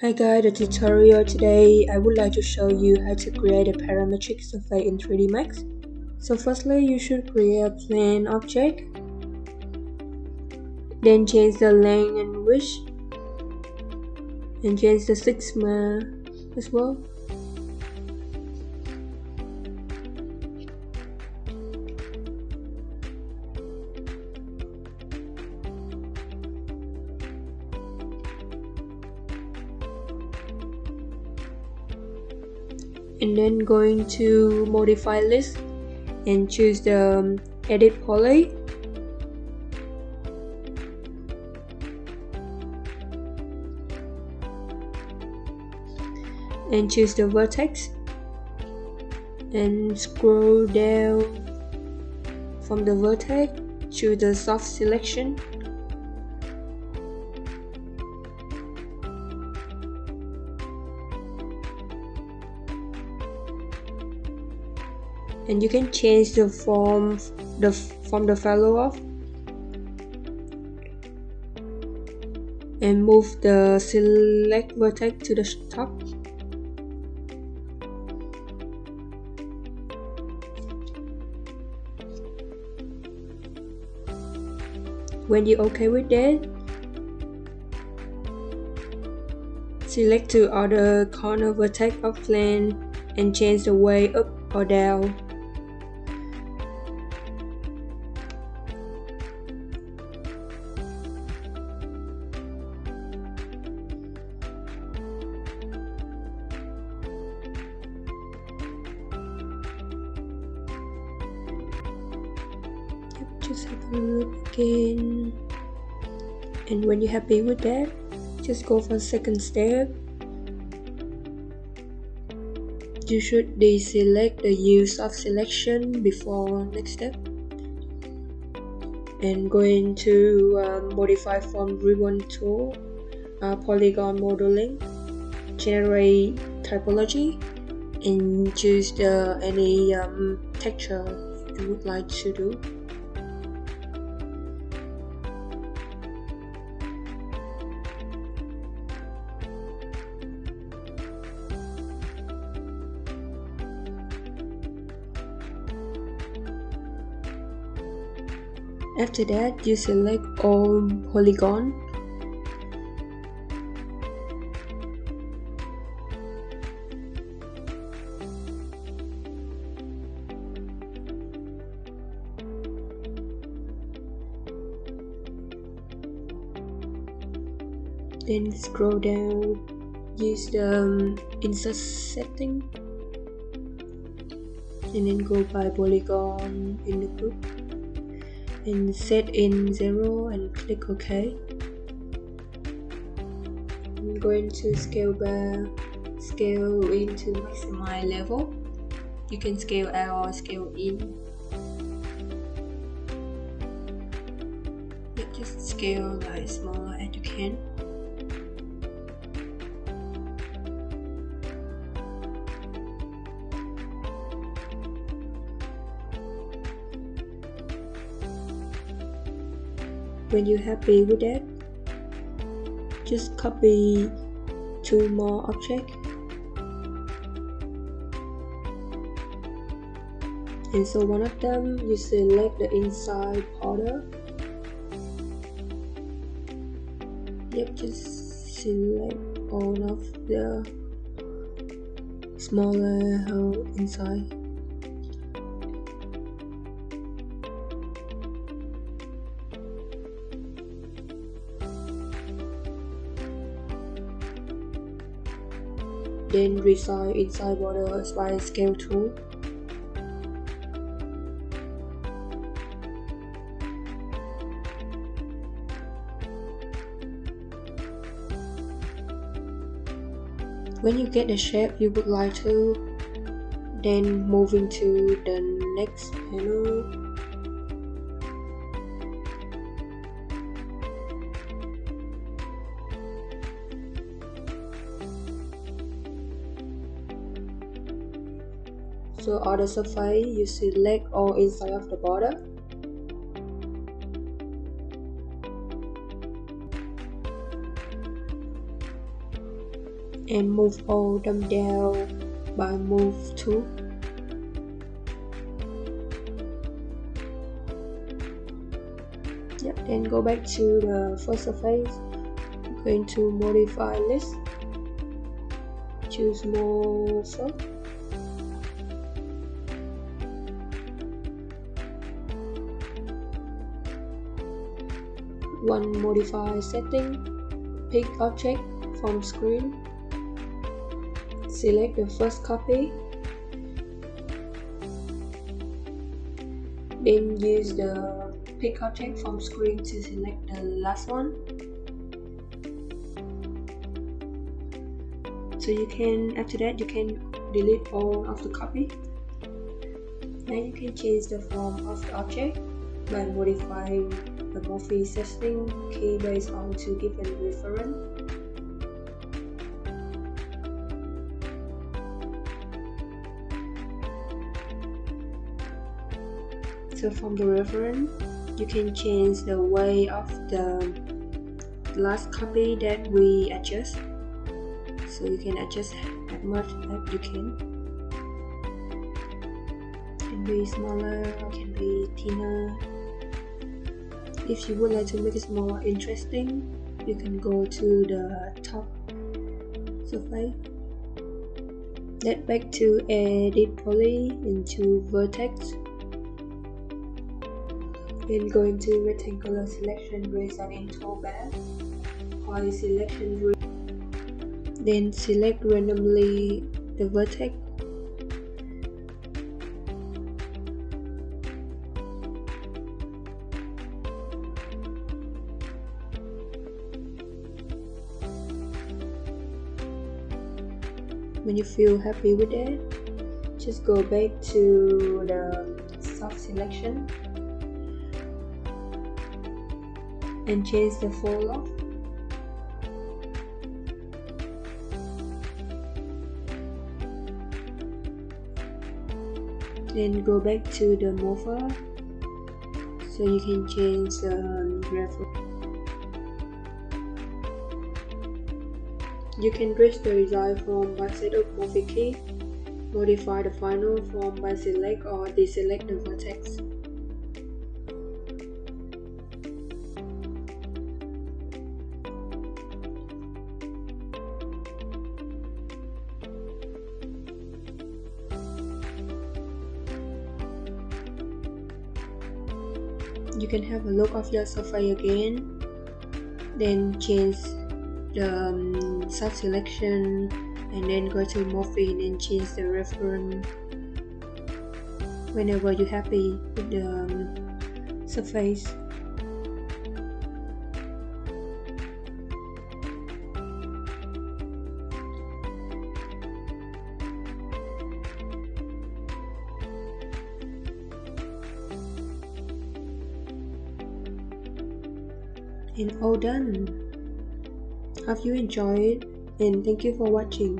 Hi guys, the tutorial today I would like to show you how to create a parametric surface in 3D Max. So firstly you should create a plane object, then change the length and width, and change the sigma as well. And then going to modify list and choose the edit poly. And choose the vertex and scroll down from the vertex to the soft selection. And you can change the form from the follow off and move the select vertex to the top. When you're okay with that, select to other corner vertex of plane and change the way up or down. Just have a look again, and when you're happy with that, just go for second step. You should deselect the use of selection before next step, and go into modify from ribbon tool, polygon modeling, generate typology, and choose any texture you would like to do. After that, you select all polygon. Then scroll down, use the insert setting, and then go by polygon in the group and set in 0 and click OK. I'm going to scale bar, scale into maximize level. You can scale out or scale in. Just scale like smaller as you can. When you're happy with that, just copy two more objects, and so one of them you select the inside border. Just select all of the smaller hole inside. Then resize inside border by scale tool. When you get the shape you would like to, then moving to the next panel. So on the surface, you select all inside of the border. and move all them down by move tool. Yep, then go back to the first surface. I'm going to modify list, choose morpher, one modify setting, pick object from screen, select the first copy, then use the pick object from screen to select the last one. So you can, after that, you can delete all of the copy. Now you can change the form of the object by modifying the morphe setting key based on two given reference. So from the reference, you can change the way of the last copy that we adjust. So you can adjust as much as you can. Can be smaller or can be thinner. If you would like to make it more interesting, you can go to the top surface. Then back to edit poly into vertex. Then go into rectangular selection result in toolbar. While selection, then select randomly the vertex. When you feel happy with it, just go back to the soft selection and change the fall off. Then go back to the morpher, so you can change the reference. You can trace the result form by set up morphe key, modify the final form by select or deselect the vertex. You can have a look of your surface again, then change the soft selection and then go to morphe and then change the reference whenever you're happy with the surface. And all done. Hope you enjoyed and thank you for watching.